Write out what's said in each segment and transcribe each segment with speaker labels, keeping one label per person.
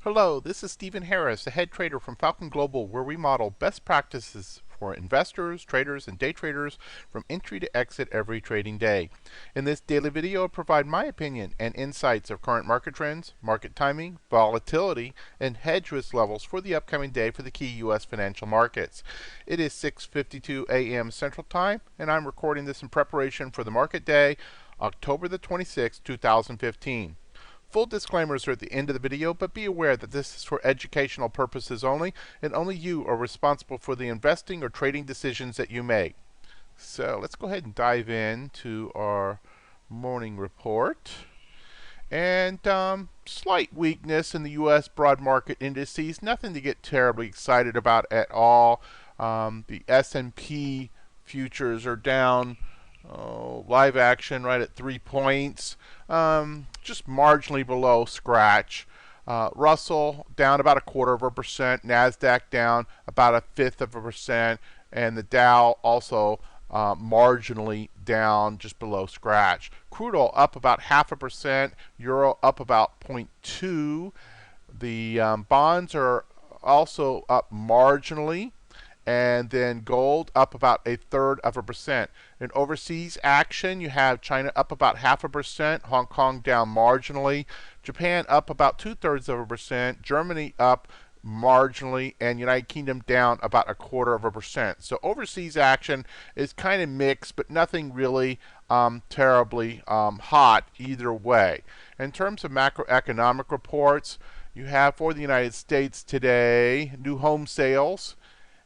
Speaker 1: Hello, this is Stephen Harris, the head trader from Falcon Global, where we model best practices for investors, traders, and day traders from entry to exit every trading day. In this daily video, I provide my opinion and insights of current market trends, market timing, volatility, and hedge risk levels for the upcoming day for the key U.S. financial markets. It is 6:52 a.m. Central Time, and I'm recording this in preparation for the market day, October the 26th, 2015. Full disclaimers are at the end of the video, but be aware that this is for educational purposes only, and only you are responsible for the investing or trading decisions that you make. So let's go ahead and dive into our morning report. And slight weakness in the U.S. broad market indices, nothing to get terribly excited about at all. The S&P futures are down. Live action right at 3 points, just marginally below scratch. Russell down about 1/4%, Nasdaq down about 1/5%, and the Dow also marginally down just below scratch. Crude oil up about 0.5%, Euro up about 0.2. The bonds are also up marginally. And then gold up about 1/3%. In overseas action, you have China up about 0.5%, Hong Kong down marginally, Japan up about 2/3%, Germany up marginally, and United Kingdom down about 1/4%. So overseas action is kind of mixed, but nothing really terribly hot either way. In terms of macroeconomic reports, you have for the United States today new home sales.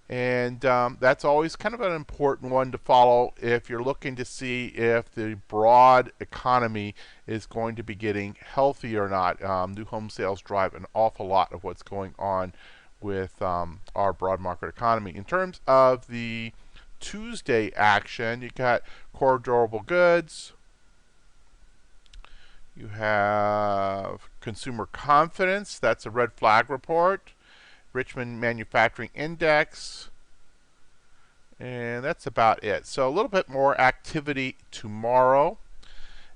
Speaker 1: And that's always kind of an important one to follow if you're looking to see if the broad economy is going to be getting healthy or not. New home sales drive an awful lot of what's going on with our broad market economy. In terms of the Tuesday action, you got core durable goods. You have consumer confidence. That's a red flag report. Richmond Manufacturing Index, and that's about it. So a little bit more activity tomorrow.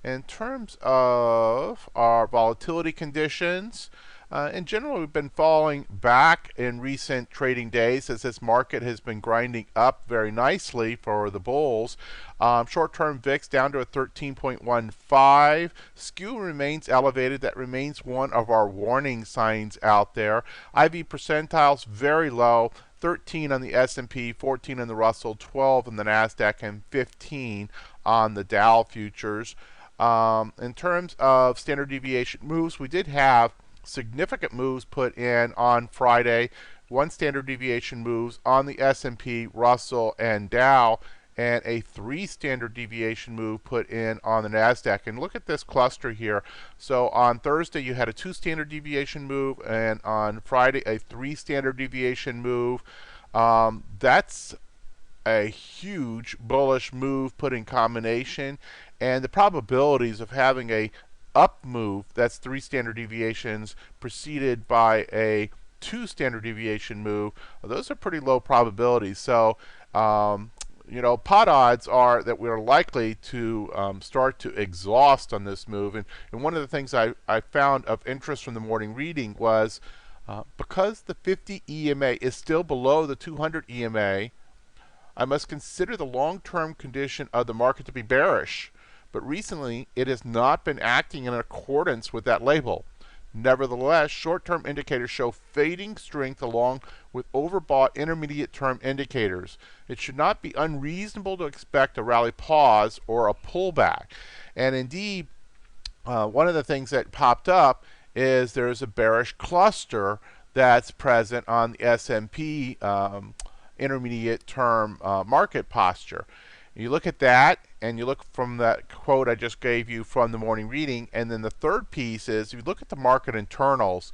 Speaker 1: In terms of our volatility conditions, in general, we've been falling back in recent trading days as this market has been grinding up very nicely for the bulls. Short-term VIX down to a 13.15. Skew remains elevated. That remains one of our warning signs out there. IV percentiles very low. 13 on the S&P, 14 on the Russell, 12 on the Nasdaq, and 15 on the Dow futures. In terms of standard deviation moves, we did have significant moves put in on Friday. One standard deviation moves on the S&P, Russell, and Dow, and a 3 standard deviation move put in on the Nasdaq. And look at this cluster here. So on Thursday you had a 2 standard deviation move, and on Friday a 3 standard deviation move. That's a huge bullish move put in combination, and the probabilities of having a up move, that's 3 standard deviations preceded by a 2 standard deviation move, those are pretty low probabilities. So pot odds are that we're likely to start to exhaust on this move. And one of the things I found of interest from the morning reading was because the 50 EMA is still below the 200 EMA, I must consider the long-term condition of the market to be bearish. But recently, it has not been acting in accordance with that label. Nevertheless, short-term indicators show fading strength along with overbought intermediate-term indicators. It should not be unreasonable to expect a rally pause or a pullback. And indeed, one of the things that popped up is there's a bearish cluster that's present on the S&P intermediate-term market posture. You look at that, and you look from that quote I just gave you from the morning reading, and then the third piece is, if you look at the market internals,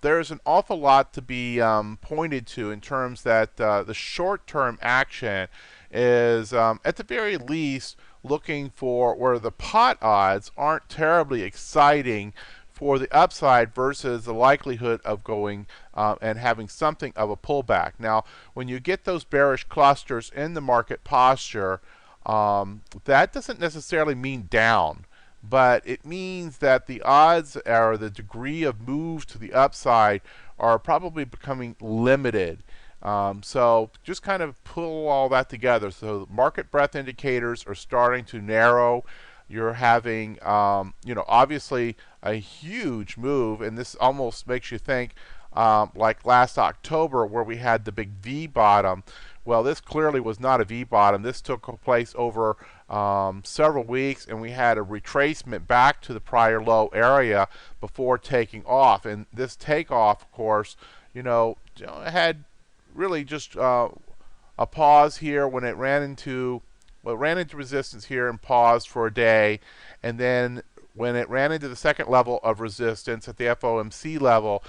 Speaker 1: there's an awful lot to be pointed to in terms that the short-term action is, at the very least, looking for where the pot odds aren't terribly exciting for the upside versus the likelihood of going and having something of a pullback. Now, when you get those bearish clusters in the market posture, that doesn't necessarily mean down, but it means that the odds or the degree of move to the upside are probably becoming limited. So just kind of pull all that together. So market breadth indicators are starting to narrow. You're having, obviously a huge move, and this almost makes you think like last October where we had the big V bottom. Well, this clearly was not a V bottom. This took place over several weeks, and we had a retracement back to the prior low area before taking off. And this takeoff, of course, had really just a pause here when it ran into resistance here and paused for a day, and then when it ran into the second level of resistance at the FOMC level,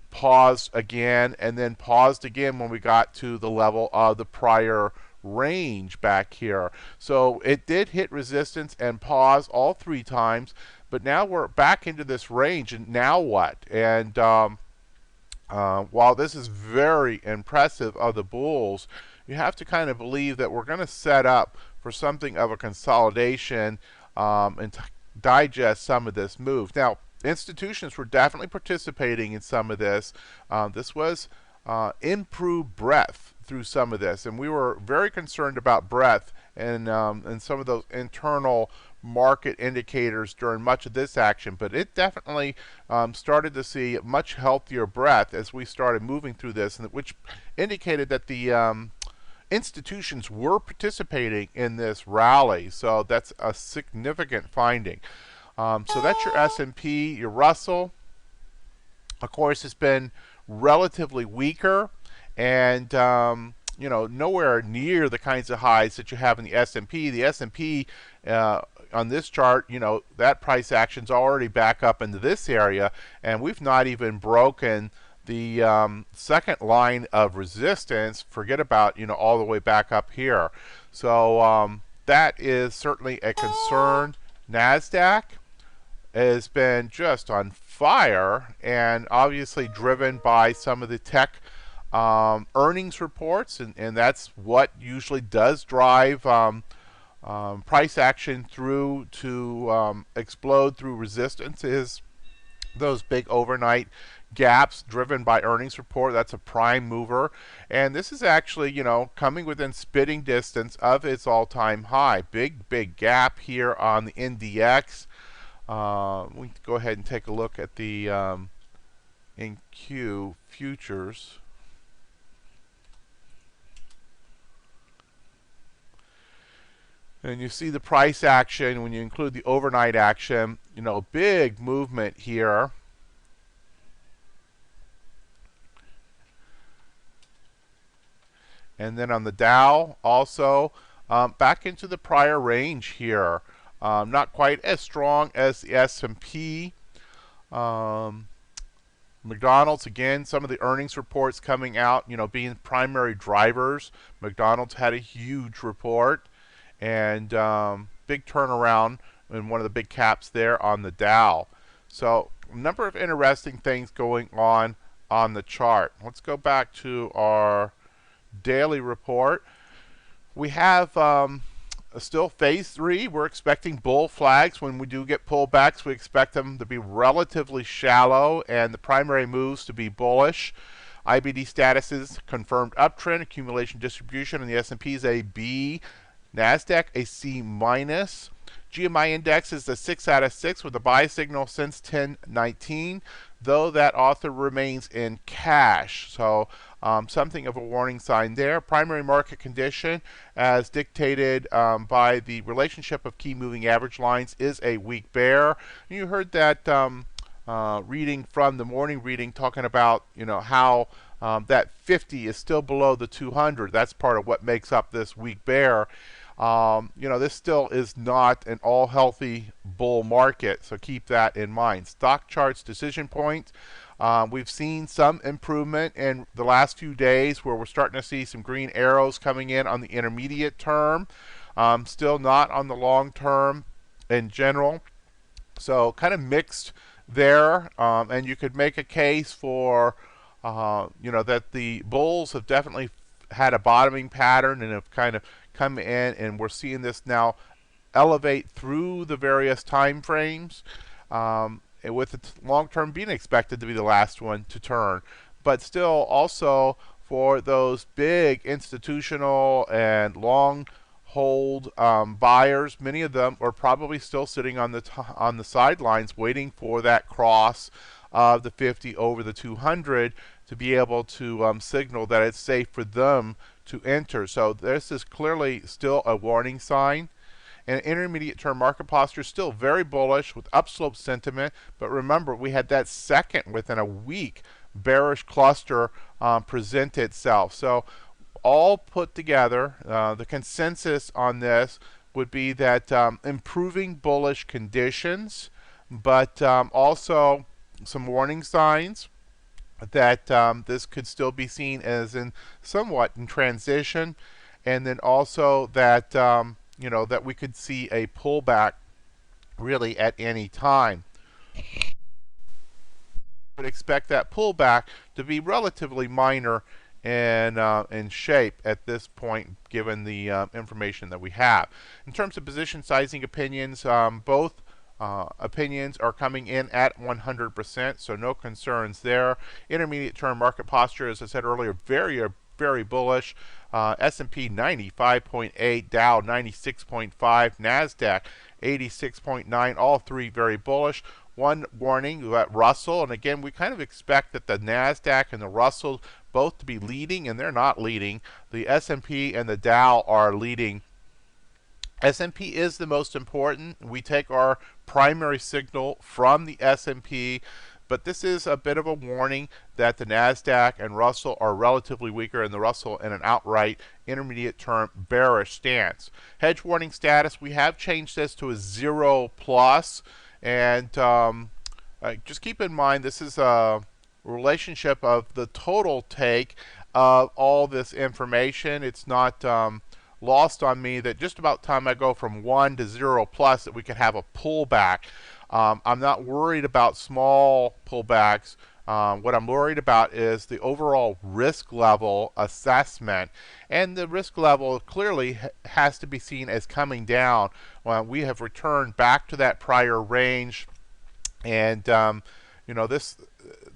Speaker 1: paused again, and then paused again when we got to the level of the prior range back here. So it did hit resistance and pause all three times, but now we're back into this range, and now what? And while this is very impressive of the bulls, you have to kind of believe that we're going to set up for something of a consolidation and digest some of this move. Now, institutions were definitely participating in some of this. This was improved breadth through some of this, and we were very concerned about breadth and some of those internal market indicators during much of this action, but it definitely started to see much healthier breadth as we started moving through this, which indicated that the institutions were participating in this rally. So that's a significant finding. So that's your S&P. Your Russell, of course, has been relatively weaker, and nowhere near the kinds of highs that you have in the S&P. The S&P on this chart, that price action's already back up into this area, and we've not even broken the second line of resistance. Forget about all the way back up here. So that is certainly a concern. Nasdaq has been just on fire, and obviously driven by some of the tech earnings reports, and that's what usually does drive price action through to explode through resistance, is those big overnight gaps driven by earnings report. That's a prime mover, and this is actually coming within spitting distance of its all-time high. Big gap here on the NDX. We can go ahead and take a look at the NQ futures. And you see the price action when you include the overnight action, big movement here. And then on the Dow also back into the prior range here. Not quite as strong as the S&P. McDonald's, again, some of the earnings reports coming out, being primary drivers. McDonald's had a huge report, and big turnaround in one of the big caps there on the Dow. So a number of interesting things going on the chart. Let's go back to our daily report. We have still phase 3. We're expecting bull flags. When we do get pullbacks, we expect them to be relatively shallow and the primary moves to be bullish. IBD statuses confirmed uptrend, accumulation distribution, and the S&P is a B. Nasdaq a C minus. GMI index is a 6 out of 6 with a buy signal since 1019, though that author remains in cash. So something of a warning sign there. Primary market condition, as dictated by the relationship of key moving average lines, is a weak bear. You heard that reading from the morning reading talking about how that 50 is still below the 200. That's part of what makes up this weak bear. This still is not an all healthy bull market, so keep that in mind. Stock charts, decision points. We've seen some improvement in the last few days where we're starting to see some green arrows coming in on the intermediate term. Still not on the long term in general. So kind of mixed there, and you could make a case for that the bulls have definitely had a bottoming pattern and have kind of come in, and we're seeing this now elevate through the various time frames, and with the long term being expected to be the last one to turn. But still, also for those big institutional and long hold buyers, many of them are probably still sitting on the sidelines waiting for that cross of the 50 over the 200 to be able to signal that it's safe for them to enter. So this is clearly still a warning sign. And intermediate term market posture is still very bullish with upslope sentiment. But remember, we had that second within a week bearish cluster present itself. So all put together, the consensus on this would be that improving bullish conditions, but also some warning signs that this could still be seen as in somewhat in transition, and then also that that we could see a pullback really at any time. Would expect that pullback to be relatively minor in shape at this point, given the information that we have. In terms of position sizing opinions, both opinions are coming in at 100%, so no concerns there. Intermediate term market posture, as I said earlier, very bullish. S&P 95.8, Dow 96.5, Nasdaq 86.9, all three very bullish. One warning that Russell, and again, we kind of expect that the Nasdaq and the Russell both to be leading, and they're not leading. The S&P and the Dow are leading. S&P is the most important. We take our primary signal from the S&P, but this is a bit of a warning that the Nasdaq and Russell are relatively weaker, and the Russell in an outright intermediate term bearish stance. Hedge warning status, we have changed this to a 0+, and just keep in mind this is a relationship of the total take of all this information. It's not lost on me that just about time I go from 1 to 0+ that we could have a pullback. I'm not worried about small pullbacks. What I'm worried about is the overall risk level assessment, and the risk level clearly has to be seen as coming down. We have returned back to that prior range, and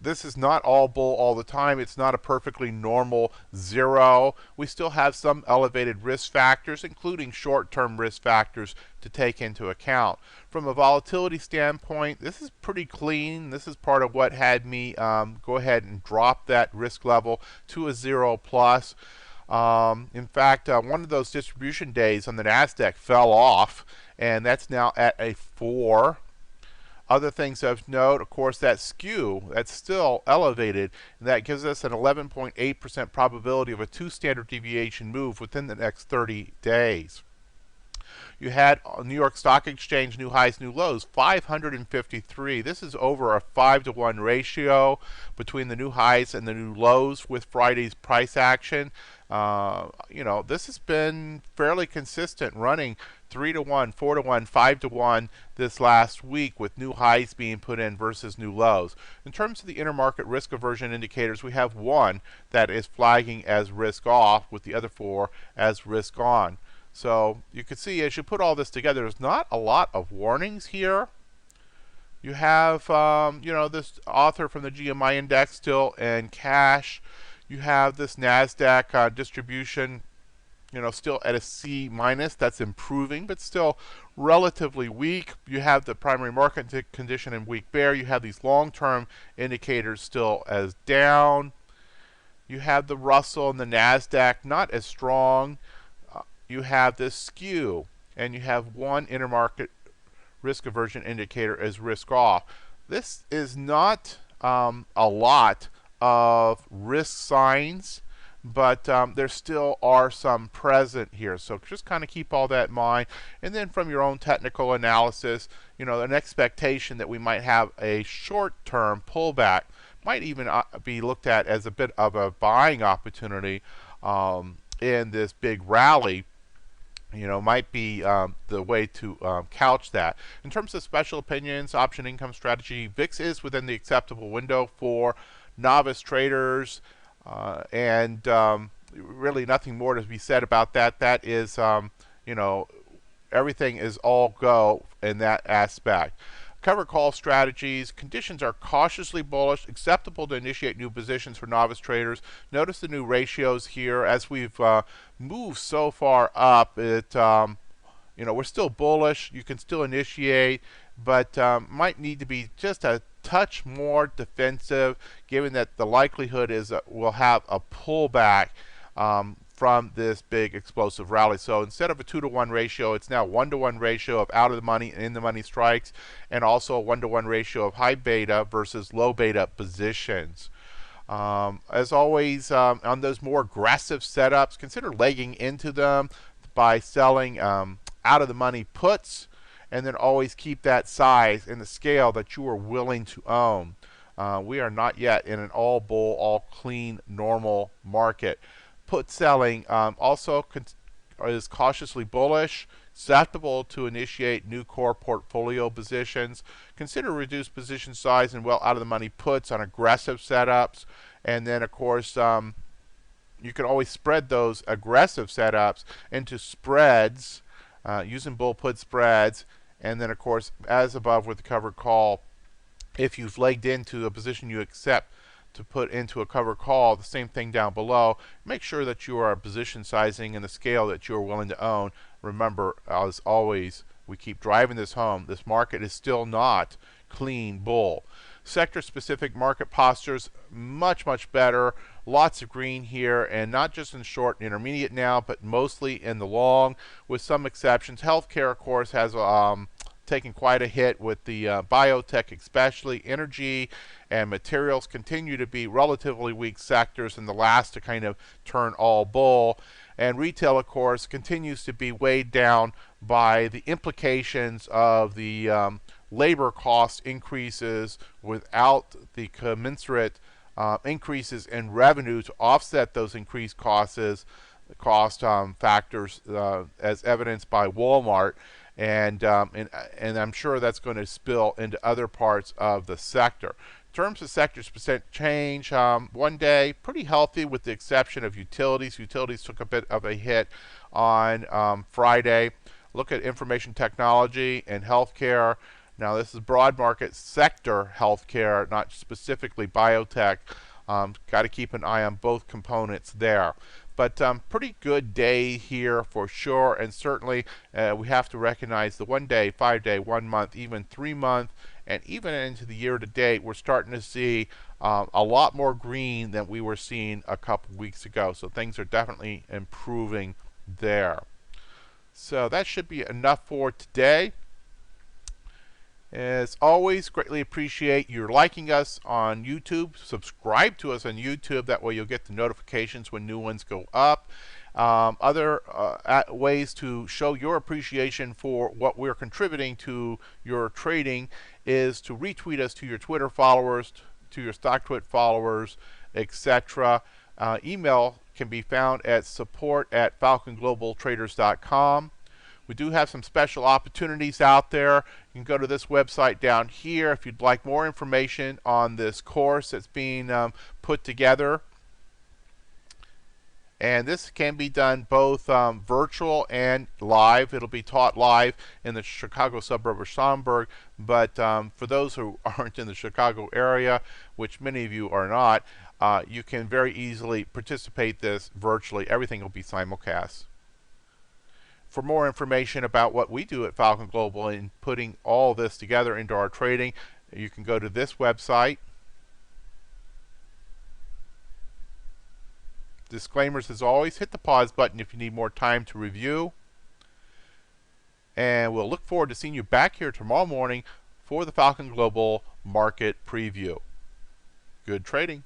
Speaker 1: this is not all bull all the time. It's not a perfectly normal zero. We still have some elevated risk factors, including short-term risk factors, to take into account. From a volatility standpoint, this is pretty clean. This is part of what had me go ahead and drop that risk level to a 0+. In fact, one of those distribution days on the Nasdaq fell off, and that's now at a 4. Other things of note, of course, that skew, that's still elevated, and that gives us an 11.8% probability of a 2 standard deviation move within the next 30 days. You had New York Stock Exchange new highs, new lows, 553. This is over a 5-to-1 ratio between the new highs and the new lows with Friday's price action. This has been fairly consistent, running 3-to-1, 4-to-1, 5-to-1 this last week, with new highs being put in versus new lows. In terms of the intermarket risk aversion indicators, we have one that is flagging as risk off, with the other 4 as risk on. So you can see, as you put all this together, there's not a lot of warnings here. You have this author from the GMI index still in cash. You have this Nasdaq distribution, still at a C-. That's improving, but still relatively weak. You have the primary market condition in weak bear. You have these long-term indicators still as down. You have the Russell and the Nasdaq not as strong. You have this skew, and you have one intermarket risk aversion indicator as risk off. This is not a lot of risk signs, but there still are some present here. So just kind of keep all that in mind. And then from your own technical analysis, an expectation that we might have a short-term pullback might even be looked at as a bit of a buying opportunity in this big rally. Might be the way to couch that. In terms of special opinions, option income strategy, VIX is within the acceptable window for novice traders, and really nothing more to be said about that. That is, everything is all go in that aspect. Cover call strategies. Conditions are cautiously bullish, acceptable to initiate new positions for novice traders. Notice the new ratios here as we've moved so far up. We're still bullish. You can still initiate, but might need to be just a touch more defensive, given that the likelihood is that we'll have a pullback from this big explosive rally. So instead of a 2-to-1 ratio, it's now 1-to-1 ratio of out of the money and in the money strikes, and also a 1-to-1 ratio of high beta versus low beta positions. As always, on those more aggressive setups, consider legging into them by selling out of the money puts, and then always keep that size in the scale that you are willing to own. We are not yet in an all bull, all clean, normal market. Put selling also is cautiously bullish, susceptible to initiate new core portfolio positions. Consider reduced position size and well out of the money puts on aggressive setups. And then, of course, you can always spread those aggressive setups into spreads using bull put spreads. And then, of course, as above with the covered call, if you've legged into a position you accept to put into a cover call, the same thing down below. Make sure that you are position sizing in the scale that you are willing to own. Remember, as always, we keep driving this home. This market is still not clean bull. Sector-specific market postures, much, much better. Lots of green here, and not just in short and intermediate now, but mostly in the long, with some exceptions. Healthcare, of course, has taken quite a hit with the biotech, especially energy and materials continue to be relatively weak sectors and the last to kind of turn all bull. And retail, of course, continues to be weighed down by the implications of the labor cost increases without the commensurate increases in revenue to offset those increased cost factors, as evidenced by Walmart. And I'm sure that's going to spill into other parts of the sector. In terms of sectors percent change, one day pretty healthy with the exception of utilities. Utilities took a bit of a hit on Friday. Look at information technology and healthcare. Now this is broad market sector healthcare, not specifically biotech. Got to keep an eye on both components there. But pretty good day here for sure, and certainly we have to recognize the 1 day, 5 day, 1 month, even 3 month, and even into the year to date, we're starting to see a lot more green than we were seeing a couple weeks ago. So things are definitely improving there. So that should be enough for today. As always, greatly appreciate your liking us on YouTube. Subscribe to us on YouTube. That way you'll get the notifications when new ones go up. Other ways to show your appreciation for what we're contributing to your trading is to retweet us to your Twitter followers, to your StockTwit followers, etc. Email can be found at support@falconglobaltraders.com. We do have some special opportunities out there. You can go to this website down here if you'd like more information on this course that's being put together. And this can be done both virtual and live. It'll be taught live in the Chicago suburb of Schaumburg, but for those who aren't in the Chicago area, which many of you are not, you can very easily participate this virtually. Everything will be simulcast. For more information about what we do at Falcon Global in putting all this together into our trading, you can go to this website. Disclaimers as always, hit the pause button if you need more time to review. And we'll look forward to seeing you back here tomorrow morning for the Falcon Global Market Preview. Good trading.